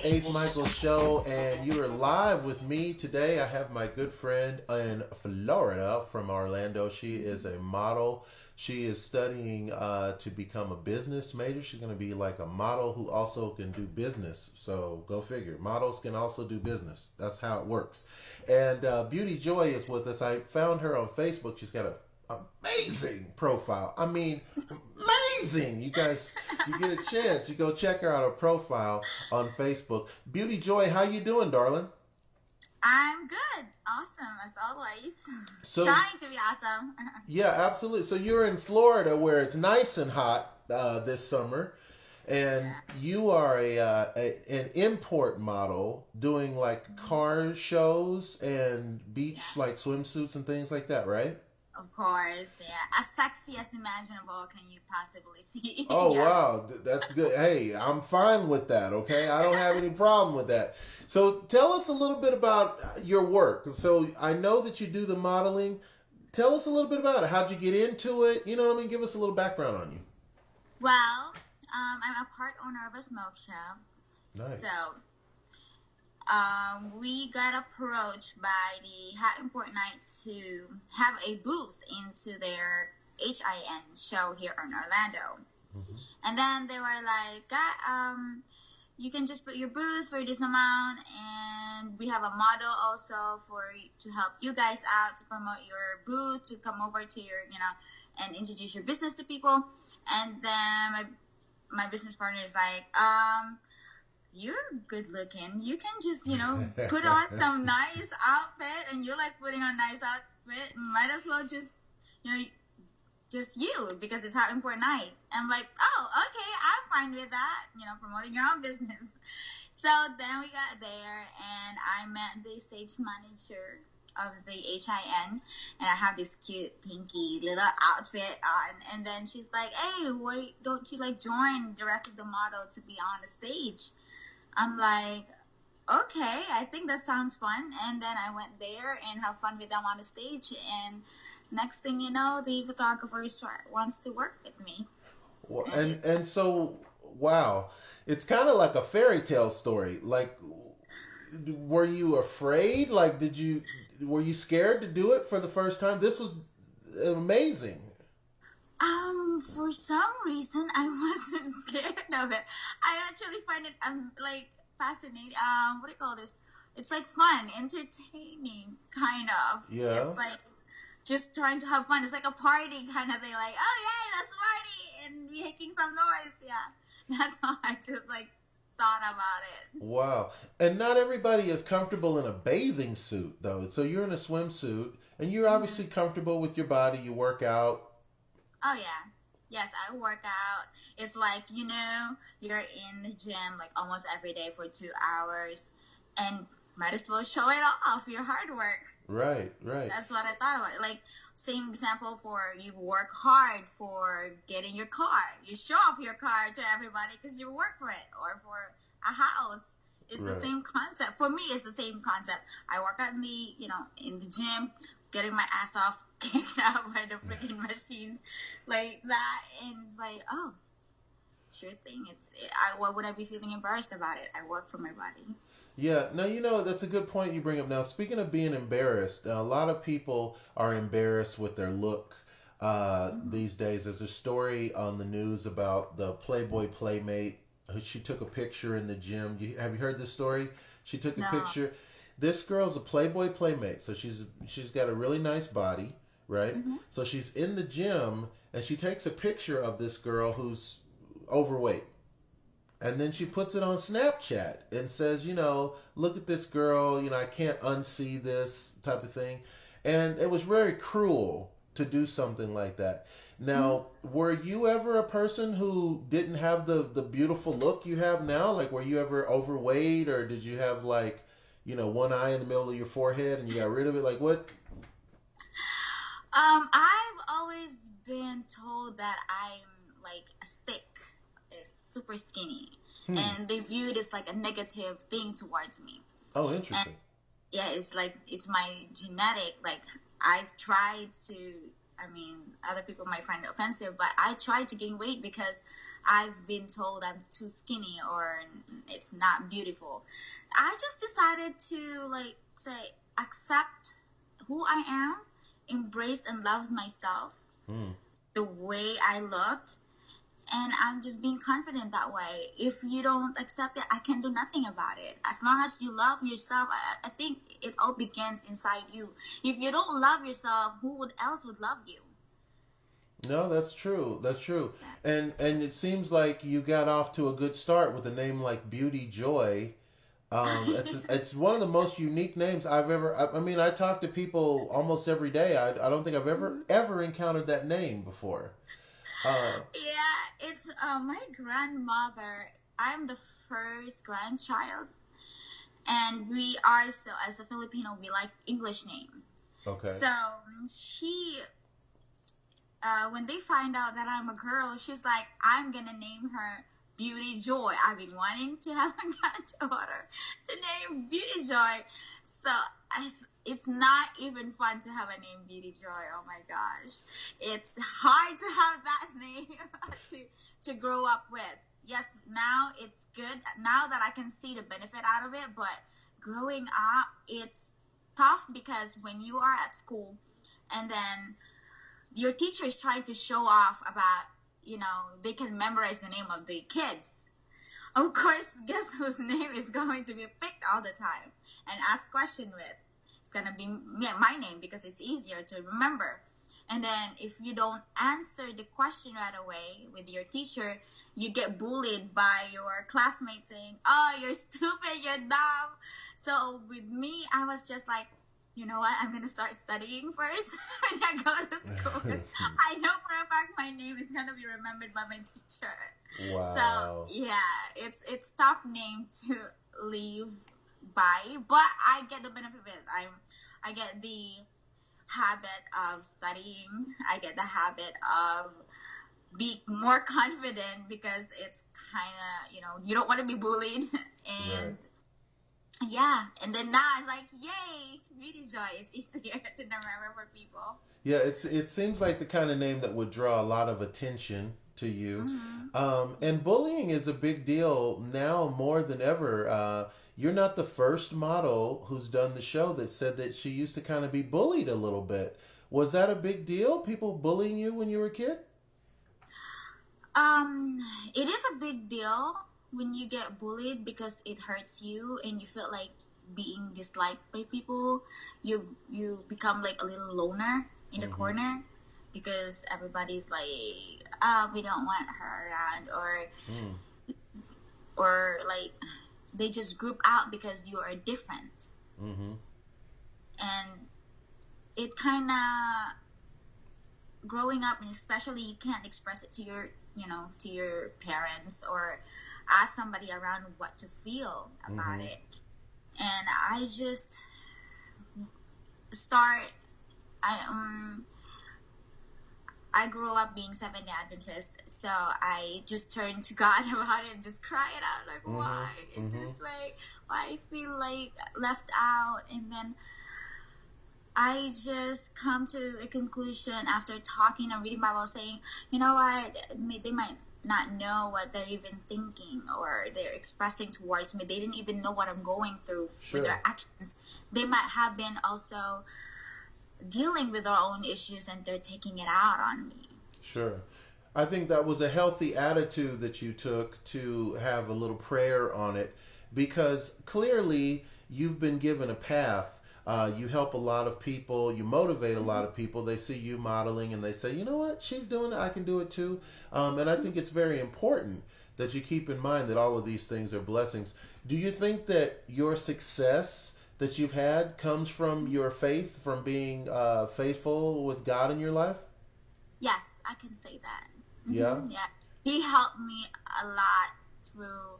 Ace Micheals show, and you are live with me today. I have my good friend in Florida from Orlando. She is a model. She is studying to become a business major. She's going to be like a model who also can do business. So go figure. Models can also do business. That's how it works. And Beauty Joy is with us. I found her on Facebook. She's got an amazing profile. I mean, amazing. You guys, you get a chance, you go check her out, her profile on Facebook. Beauty Joy, how you doing, darling? I'm good. Awesome, as always. So, trying to be awesome. Yeah, absolutely. So you're in Florida where it's nice and hot this summer, and you are an import model doing like car shows and beach like swimsuits and things like that, right? Of course, yeah. As sexy as imaginable can you possibly see. Oh, Yeah. wow. That's good. Hey, I'm fine with that, okay? I don't have any problem with that. So tell us a little bit about your work. So I know that you do the modeling. Tell us a little bit about it. How'd you get into it? You know what I mean? Give us a little background on you. Well, I'm a part owner of a smoke shop. Nice. So, we got approached by the Hot Import Night to have a booth into their HIN show here in Orlando. Mm-hmm. And then they were like, you can just put your booth for this amount, and we have a model also to help you guys out to promote your booth, to come over to your, and introduce your business to people. And then my business partner is like, you're good looking. You can just, put on some nice outfit, and you're like putting on nice outfit, and might as well just, just you, because it's Hot Import Night. I'm like, oh, okay, I'm fine with that, promoting your own business. So then we got there, and I met the stage manager of the HIN, and I have this cute pinky little outfit on, and then she's like, hey, why don't you join the rest of the model to be on the stage? I'm like, okay, I think that sounds fun. And then I went there and have fun with them on the stage, and next thing you know, the photographer wants to work with me. Well, and so, wow, it's kind of like a fairy tale story. Like, were you afraid? Like, were you scared to do it for the first time? This was amazing. For some reason, I wasn't scared of it. I actually find it, fascinating. What do you call this? It's like fun, entertaining, kind of. Yeah. It's like just trying to have fun. It's like a party kind of thing. Like, oh yay, let's party and making some noise. Yeah, that's how I just thought about it. Wow. And not everybody is comfortable in a bathing suit, though. So you're in a swimsuit, and you're obviously comfortable with your body. You work out. Oh, yeah. Yes, I work out. It's like, you're in the gym almost every day for 2 hours, and might as well show it off, your hard work. Right. That's what I thought about. Same example for you work hard for getting your car. You show off your car to everybody because you work for it, or for a house. It's the same concept. For me, it's the same concept. I work out in the gym, getting my ass off, kicked out by the freaking machines like that. And it's like, oh, sure thing. Why would I be feeling embarrassed about it? I work for my body. Yeah, no, that's a good point you bring up. Now, speaking of being embarrassed, a lot of people are embarrassed with their look these days. There's a story on the news about the Playboy Playmate. She took a picture in the gym. Have you heard this story? She took a picture. This girl's a Playboy Playmate, so she's got a really nice body, right? Mm-hmm. So she's in the gym, and she takes a picture of this girl who's overweight. And then she puts it on Snapchat and says, look at this girl, I can't unsee this type of thing. And it was very cruel to do something like that. Now, were you ever a person who didn't have the beautiful look you have now? Like, were you ever overweight, or did you have like, one eye in the middle of your forehead and you got rid of it? Like, what? I've always been told that I'm like a stick, is super skinny, and they view it as like a negative thing towards me. Oh, interesting. And yeah, it's like it's my genetic. Like I've tried to. I mean, other people might find it offensive, but I tried to gain weight because I've been told I'm too skinny or it's not beautiful. I just decided to like say accept who I am, embrace and love myself the way I looked, and I'm just being confident that way. If you don't accept it, I can do nothing about it. As long as you love yourself, I think it all begins inside you. If you don't love yourself, else would love you? No, that's true. That's true. And it seems like you got off to a good start with a name like Beauty Joy. It's one of the most unique names I've ever. I mean, I talk to people almost every day. I don't think I've ever encountered that name before. Yeah, it's my grandmother. I'm the first grandchild, and we are so as a Filipino, we like English name. Okay. So she, when they find out that I'm a girl, she's like, I'm gonna name her Beauty Joy. I've been wanting to have a granddaughter to name Beauty Joy. So it's not even fun to have a name Beauty Joy. Oh my gosh. It's hard to have that name to grow up with. Yes, now it's good. Now that I can see the benefit out of it, but growing up, it's tough because when you are at school and then your teacher is trying to show off about, they can memorize the name of the kids. Of course, guess whose name is going to be picked all the time and asked question with? It's going to be my name because it's easier to remember. And then if you don't answer the question right away with your teacher, you get bullied by your classmates saying, oh, you're stupid, you're dumb. So with me, I was just like, you know what, I'm going to start studying first when I go to school. I know for a fact my name is going to be remembered by my teacher. Wow. So, yeah, it's tough name to live by, but I get the benefit of it. I get the habit of studying. I get the habit of be more confident because it's kind of, you don't want to be bullied. And right. Yeah, and then now it's like, yay, Beauty Joy. It's easier to remember for people. Yeah, it seems like the kind of name that would draw a lot of attention to you. And bullying is a big deal now more than ever. You're not the first model who's done the show that said that she used to kind of be bullied a little bit. Was that a big deal? People bullying you when you were a kid? It is a big deal when you get bullied because it hurts you and you feel like being disliked by people. You become like a little loner in the corner because everybody's like, we don't want her around, or like they just group out because you are different. And it kind of growing up, and especially you can't express it to your parents or ask somebody around what to feel about it. And I just I grew up being Seventh-day Adventist, so I just turned to God about it and just cried out like, why is this way? Why I feel like left out? And then I just come to a conclusion after talking and reading Bible, saying, you know what, they might not know what they're even thinking or they're expressing towards me. They didn't even know what I'm going through with their actions. They might have been also dealing with their own issues and they're taking it out on me. Sure. I think that was a healthy attitude that you took to have a little prayer on it, because clearly you've been given a path. You help a lot of people. You motivate a lot of people. They see you modeling and they say, you know what, she's doing it, I can do it too. And I think it's very important that you keep in mind that all of these things are blessings. Do you think that your success that you've had comes from your faith, from being faithful with God in your life? Yes, I can say that. Yeah. Yeah, he helped me a lot through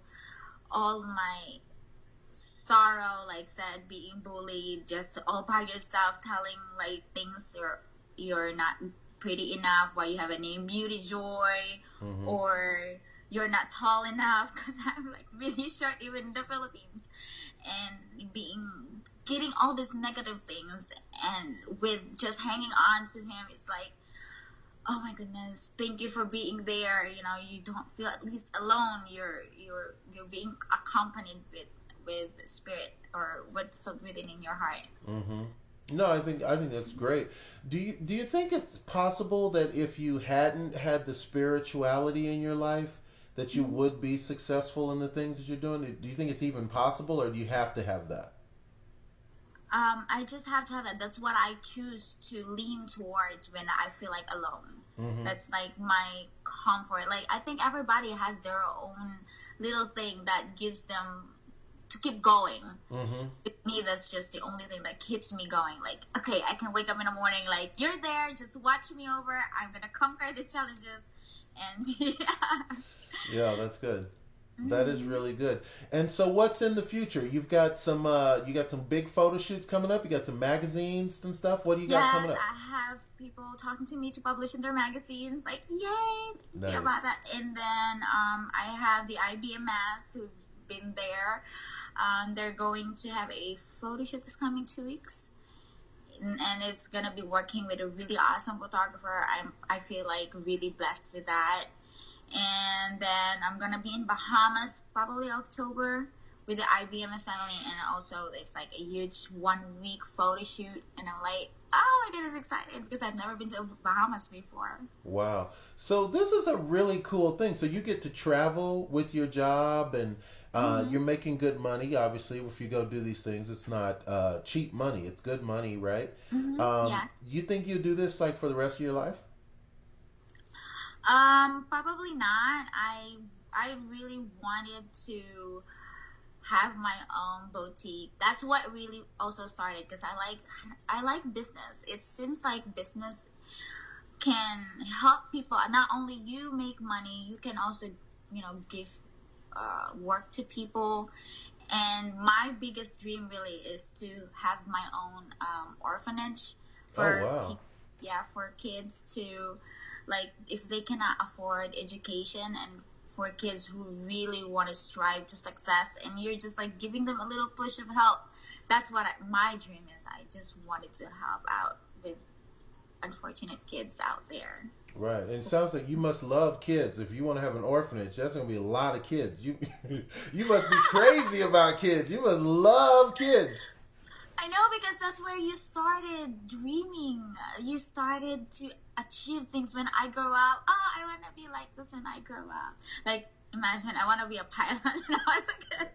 all my sorrow, like said, being bullied, just all by yourself, telling like things you're not pretty enough, why you have a name Beauty Joy, or you're not tall enough because I'm like really short even in the Philippines, and getting all these negative things, and with just hanging on to him, it's like, oh my goodness, thank you for being there. You know, you don't feel at least alone. You're being accompanied with the spirit or what's within in your heart. No, I think that's great. Do you think it's possible that if you hadn't had the spirituality in your life, that you would be successful in the things that you're doing? Do you think it's even possible, or do you have to have that? I just have to have that. That's what I choose to lean towards when I feel like alone. That's like my comfort. Like, I think everybody has their own little thing that gives them to keep going. With me, that's just the only thing that keeps me going. Like, okay, I can wake up in the morning, like, you're there, just watch me over. I'm gonna conquer these challenges, and yeah. Yeah, that's good. That is really good. And so, what's in the future? You got some big photo shoots coming up. You got some magazines and stuff. What do you got coming up? Yes, I have people talking to me to publish in their magazines. Like, yay! Nice. About that. And then I have the IBMS who's been there. They're going to have a photo shoot this coming 2 weeks. And it's gonna be working with a really awesome photographer. I feel like really blessed with that. And then I'm gonna be in Bahamas probably October with the IBMS family, and also it's like a huge 1 week photo shoot, and I'm like, oh my goodness, excited because I've never been to Bahamas before. Wow. So this is a really cool thing. So you get to travel with your job, and you're making good money. Obviously, if you go do these things, it's not cheap money. It's good money, right? Yes. You think you do this like for the rest of your life? Probably not. I really wanted to have my own boutique. That's what really also started because I like business. It seems like business can help people. Not only you make money, you can also give work to people. And my biggest dream really is to have my own orphanage for for kids to, like, if they cannot afford education, and for kids who really want to strive to success, and you're just like giving them a little push of help. That's what my dream is. I just wanted to help out with unfortunate kids out there. Right. And it sounds like you must love kids. If you want to have an orphanage, that's going to be a lot of kids. You must be crazy about kids. You must love kids. I know, because that's where you started dreaming. You started to achieve things. When I grow up, I want to be like this when I grow up. Like, imagine, I want to be a pilot when I was a kid.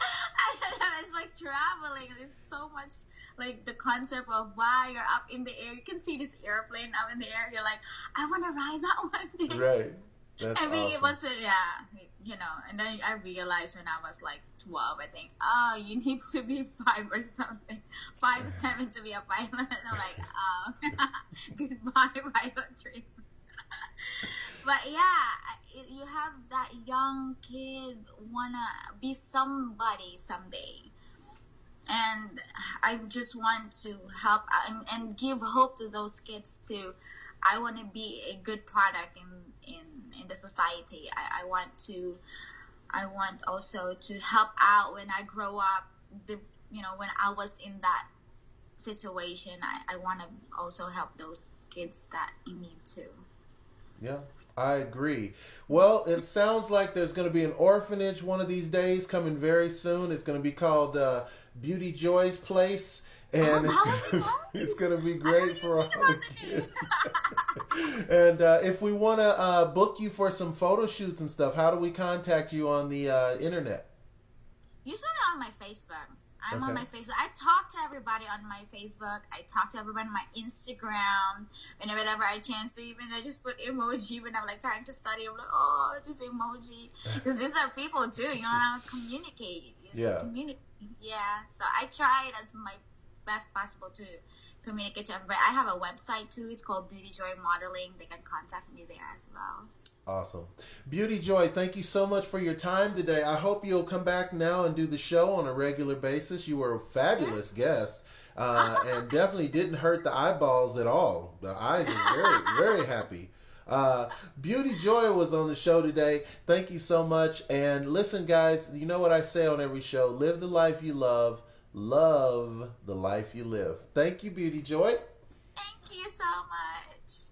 I don't know, it's like traveling. It's so much like the concept of, wow, you're up in the air. You can see this airplane up in the air. You're like, I want to ride that one day. Right. That's I mean, awesome. it was, and then I realized when I was like 12, I think, you need to be 5 or something, 5, 7 to be a pilot. And I'm like, goodbye, pilot dream. But yeah, you have that young kid wanna be somebody someday. And I just want to help and give hope to those kids too. I want to be a good product in the society. I want also to help out when I grow up. When I was in that situation, I want to also help those kids that in need too. Yeah, I agree. Well, it sounds like there's going to be an orphanage one of these days coming very soon. It's going to be called Beauty Joy's Place. And it's going to be great for all the kids. And if we want to book you for some photo shoots and stuff, how do we contact you on the internet? Usually on my Facebook. I'm on my Facebook. I talk to everybody on my Facebook. I talk to everybody on my Instagram. Whenever I chance to, even I just put emoji when I'm like trying to study. I'm like, oh, just emoji. Because these are people too. You know, communicate. It's Yeah. community. Yeah. So I tried as my best possible to communicate to everybody. I have a website too. It's called Beauty Joy Modeling. They can contact me there as well. Awesome. Beauty Joy, thank you so much for your time today. I hope you'll come back now and do the show on a regular basis. You were a fabulous guest. And definitely didn't hurt the eyeballs at all. The eyes are very, very happy. Beauty Joy was on the show today. Thank you so much. And listen, guys, you know what I say on every show: live the life you love the life you live. Thank you, Beauty Joy. Thank you so much.